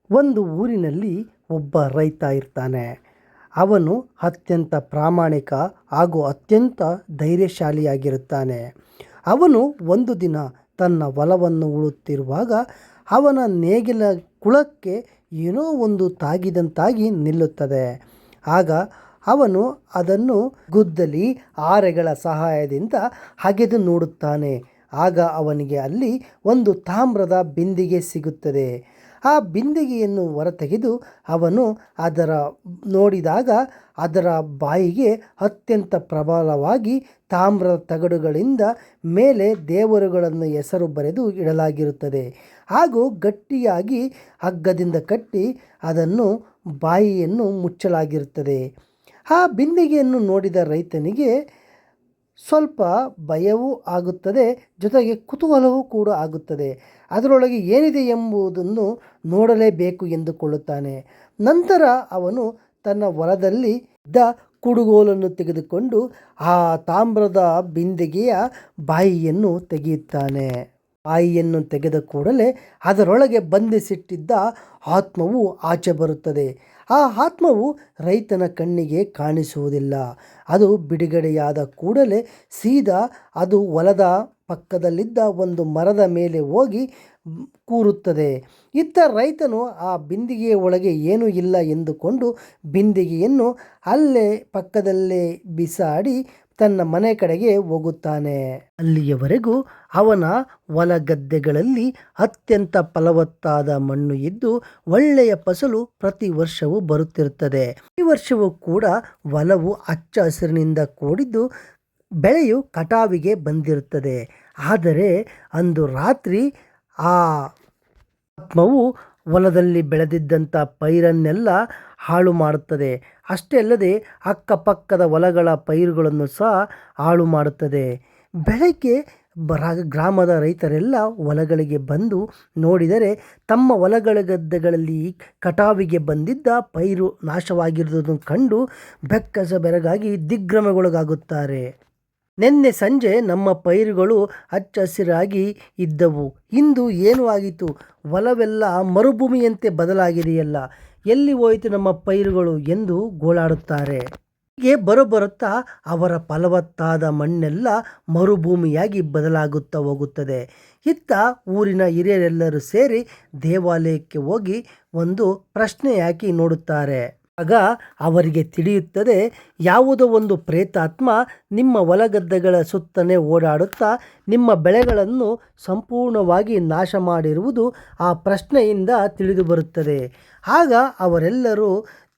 ಒಂದು ಊರಿನಲ್ಲಿ ಒಬ್ಬ ರೈತ ಇರ್ತಾನೆ. ಅವನು ಅತ್ಯಂತ ಪ್ರಾಮಾಣಿಕ ಹಾಗೂ ಅತ್ಯಂತ ಧೈರ್ಯಶಾಲಿಯಾಗಿರುತ್ತಾನೆ. ಅವನು ಒಂದು ದಿನ ತನ್ನ ಹೊಲವನ್ನು ಉಳುತ್ತಿರುವಾಗ ಅವನ ನೇಗಿಲ ಕುಳಕ್ಕೆ ಏನೋ ಒಂದು ತಾಗಿದಂತಾಗಿ ನಿಲ್ಲುತ್ತದೆ. ಆಗ ಅವನು ಅದನ್ನು ಗುದ್ದಲಿ ಆರೆಗಳ ಸಹಾಯದಿಂದ ಅಗೆದು ನೋಡುತ್ತಾನೆ. ಆಗ ಅವನಿಗೆ ಅಲ್ಲಿ ಒಂದು ತಾಮ್ರದ ಬಿಂದಿಗೆ ಸಿಗುತ್ತದೆ. ಆ ಬಿಂದಿಗೆಯನ್ನು ಹೊರತೆಗೆದು ಅವನು ನೋಡಿದಾಗ ಅದರ ಬಾಯಿಗೆ ಅತ್ಯಂತ ಪ್ರಬಲವಾಗಿ ತಾಮ್ರದ ತಗಡುಗಳಿಂದ ಮೇಲೆ ದೇವರುಗಳನ್ನು ಹೆಸರು ಬರೆದು ಇಡಲಾಗಿರುತ್ತದೆ. ಹಾಗೂ ಗಟ್ಟಿಯಾಗಿ ಹಗ್ಗದಿಂದ ಕಟ್ಟಿ ಅದನ್ನು ಬಾಯಿಯನ್ನು ಮುಚ್ಚಲಾಗಿರುತ್ತದೆ. ಆ ಬಿಂದಿಗೆಯನ್ನು ನೋಡಿದ ರೈತನಿಗೆ ಸ್ವಲ್ಪ ಭಯವೂ ಆಗುತ್ತದೆ, ಜೊತೆಗೆ ಕುತೂಹಲವೂ ಕೂಡ ಆಗುತ್ತದೆ. ಅದರೊಳಗೆ ಏನಿದೆ ಎಂಬುದನ್ನು ನೋಡಲೇಬೇಕು ಎಂದುಕೊಳ್ಳುತ್ತಾನೆ. ನಂತರ ಅವನು ತನ್ನ ಹೊಲದಲ್ಲಿ ಇದ್ದ ಕುಡುಗೋಲನ್ನು ತೆಗೆದುಕೊಂಡು ಆ ತಾಮ್ರದ ಬಿಂದಿಗೆಯ ಬಾಯಿಯನ್ನು ತೆಗೆಯುತ್ತಾನೆ. ಬಾಯಿಯನ್ನು ತೆಗೆದ ಕೂಡಲೇ ಅದರೊಳಗೆ ಬಂಧಿಸಿಟ್ಟಿದ್ದ ಆತ್ಮವು ಆಚೆ ಬರುತ್ತದೆ. ಆ ಆತ್ಮವು ರೈತನ ಕಣ್ಣಿಗೆ ಕಾಣಿಸುವುದಿಲ್ಲ. ಅದು ಬಿಡುಗಡೆಯಾದ ಕೂಡಲೇ ಸೀದಾ ಅದು ಹೊಲದ ಪಕ್ಕದಲ್ಲಿದ್ದ ಒಂದು ಮರದ ಮೇಲೆ ಹೋಗಿ ಕೂರುತ್ತದೆ. ಇತ್ತ ರೈತನು ಆ ಬಿಂದಿಗೆಯ ಒಳಗೆ ಏನೂ ಇಲ್ಲ ಎಂದುಕೊಂಡು ಬಿಂದಿಗೆಯನ್ನು ಅಲ್ಲೇ ಪಕ್ಕದಲ್ಲೇ ಬಿಸಾಡಿ ತನ್ನ ಮನೆ ಕಡೆಗೆ ಹೋಗುತ್ತಾನೆ. ಅಲ್ಲಿಯವರೆಗೂ ಅವನ ಹೊಲ ಗದ್ದೆಗಳಲ್ಲಿ ಅತ್ಯಂತ ಫಲವತ್ತಾದ ಮಣ್ಣು ಇದ್ದು ಒಳ್ಳೆಯ ಫಸಲು ಪ್ರತಿ ವರ್ಷವೂ ಬರುತ್ತಿರುತ್ತದೆ. ಈ ವರ್ಷವೂ ಕೂಡ ಹೊಲವು ಹಚ್ಚ ಹಸಿರಿನಿಂದ ಕೂಡಿದ್ದು ಬೆಳೆಯು ಕಟಾವಿಗೆ ಬಂದಿರುತ್ತದೆ. ಆದರೆ ಅಂದು ರಾತ್ರಿ ಆ ಆತ್ಮವು ಹೊಲದಲ್ಲಿ ಬೆಳೆದಿದ್ದಂಥ ಪೈರನ್ನೆಲ್ಲ ಹಾಳು ಮಾಡುತ್ತದೆ. ಅಷ್ಟೇ ಅಲ್ಲದೆ ಅಕ್ಕಪಕ್ಕದ ಹೊಲಗಳ ಪೈರುಗಳನ್ನು ಸಹ ಹಾಳು ಮಾಡುತ್ತದೆ. ಬೆಳಗ್ಗೆ ಗ್ರಾಮದ ರೈತರೆಲ್ಲ ಹೊಲಗಳಿಗೆ ಬಂದು ನೋಡಿದರೆ ತಮ್ಮ ಹೊಲಗಳ ಗದ್ದೆಗಳಲ್ಲಿ ಕಟಾವಿಗೆ ಬಂದಿದ್ದ ಪೈರು ನಾಶವಾಗಿರುವುದನ್ನು ಕಂಡು ಬೆಕ್ಕಸ ಬೆರಗಾಗಿ ದಿಗ್ಭ್ರಮೆಗೊಳಗಾಗುತ್ತಾರೆ. ನಿನ್ನೆ ಸಂಜೆ ನಮ್ಮ ಪೈರುಗಳು ಹಚ್ಚ ಹಸಿರಾಗಿ ಇದ್ದವು, ಇಂದು ಏನು ಆಗಿತು? ಹೊಲವೆಲ್ಲ ಮರುಭೂಮಿಯಂತೆ ಬದಲಾಗಿದೆಯಲ್ಲ, ಎಲ್ಲಿ ಹೋಯಿತು ನಮ್ಮ ಪೈರುಗಳು ಎಂದು ಗೋಳಾಡುತ್ತಾರೆ. ಹೀಗೆ ಬರುತ್ತಾ ಅವರ ಫಲವತ್ತಾದ ಮಣ್ಣೆಲ್ಲ ಮರುಭೂಮಿಯಾಗಿ ಬದಲಾಗುತ್ತಾ ಹೋಗುತ್ತದೆ. ಇತ್ತ ಊರಿನ ಹಿರಿಯರೆಲ್ಲರೂ ಸೇರಿ ದೇವಾಲಯಕ್ಕೆ ಹೋಗಿ ಒಂದು ಪ್ರಶ್ನೆ ಹಾಕಿ ನೋಡುತ್ತಾರೆ. ಆಗ ಅವರಿಗೆ ತಿಳಿಯುತ್ತದೆ, ಯಾವುದೋ ಒಂದು ಪ್ರೇತಾತ್ಮ ನಿಮ್ಮ ಹೊಲಗದ್ದೆಗಳ ಸುತ್ತನೇ ಓಡಾಡುತ್ತಾ ನಿಮ್ಮ ಬೆಳೆಗಳನ್ನು ಸಂಪೂರ್ಣವಾಗಿ ನಾಶ ಮಾಡಿರುವುದು ಆ ಪ್ರಶ್ನೆಯಿಂದ ತಿಳಿದು ಬರುತ್ತದೆ. ಆಗ ಅವರೆಲ್ಲರೂ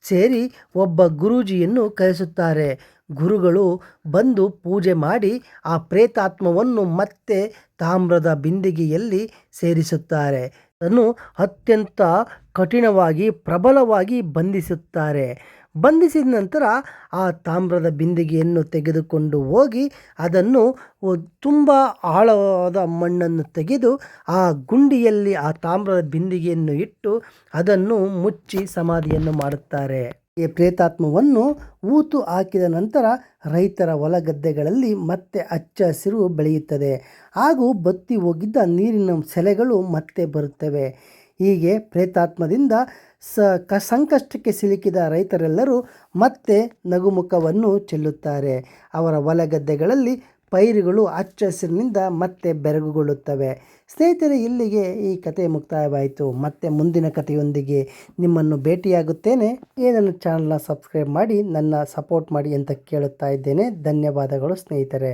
ಸೇರಿ ಒಬ್ಬ ಗುರೂಜಿಯನ್ನು ಕರೆಸುತ್ತಾರೆ. ಗುರುಗಳು ಬಂದು ಪೂಜೆ ಮಾಡಿ ಆ ಪ್ರೇತಾತ್ಮವನ್ನು ಮತ್ತೆ ತಾಮ್ರದ ಬಿಂದಿಗೆಯಲ್ಲಿ ಸೇರಿಸುತ್ತಾರೆ. ಅದನ್ನು ಅತ್ಯಂತ ಕಠಿಣವಾಗಿ ಪ್ರಬಲವಾಗಿ ಬಂಧಿಸುತ್ತಾರೆ. ಬಂಧಿಸಿದ ನಂತರ ಆ ತಾಮ್ರದ ಬಿಂದಿಗೆಯನ್ನು ತೆಗೆದುಕೊಂಡು ಹೋಗಿ ಅದನ್ನು ತುಂಬ ಆಳವಾದ ಮಣ್ಣನ್ನು ತೆಗೆದು ಆ ಗುಂಡಿಯಲ್ಲಿ ಆ ತಾಮ್ರದ ಬಿಂದಿಗೆಯನ್ನು ಇಟ್ಟು ಅದನ್ನು ಮುಚ್ಚಿ ಸಮಾಧಿಯನ್ನು ಮಾಡುತ್ತಾರೆ. ಈ ಪ್ರೇತಾತ್ಮವನ್ನು ಊತು ಹಾಕಿದ ನಂತರ ರೈತರ ಹೊಲ ಗದ್ದೆಗಳಲ್ಲಿ ಮತ್ತೆ ಹಚ್ಚ ಹಸಿರು ಬೆಳೆಯುತ್ತದೆ. ಹಾಗೂ ಬತ್ತಿ ಹೋಗಿದ್ದ ನೀರಿನ ಸೆಲೆಗಳು ಮತ್ತೆ ಬರುತ್ತವೆ. ಹೀಗೆ ಪ್ರೇತಾತ್ಮದಿಂದ ಸಂಕಷ್ಟಕ್ಕೆ ಸಿಲುಕಿದ ರೈತರೆಲ್ಲರೂ ಮತ್ತೆ ನಗುಮುಖವನ್ನು ಚೆಲ್ಲುತ್ತಾರೆ. ಅವರ ಹೊಲ ಗದ್ದೆಗಳಲ್ಲಿ ಪೈರುಗಳು ಹಚ್ಚ ಹಸಿರಿನಿಂದ ಮತ್ತೆ ಬೆರಗುಗೊಳ್ಳುತ್ತವೆ. ಸ್ನೇಹಿತರೆ, ಇಲ್ಲಿಗೆ ಈ ಕತೆ ಮುಕ್ತಾಯವಾಯಿತು. ಮತ್ತೆ ಮುಂದಿನ ಕಥೆಯೊಂದಿಗೆ ನಿಮ್ಮನ್ನು ಭೇಟಿಯಾಗುತ್ತೇನೆ. ನನ್ನ ಚಾನಲ್ನ ಸಬ್ಸ್ಕ್ರೈಬ್ ಮಾಡಿ ನನ್ನ ಸಪೋರ್ಟ್ ಮಾಡಿ ಅಂತ ಕೇಳುತ್ತಾ ಇದ್ದೇನೆ. ಧನ್ಯವಾದಗಳು ಸ್ನೇಹಿತರೆ.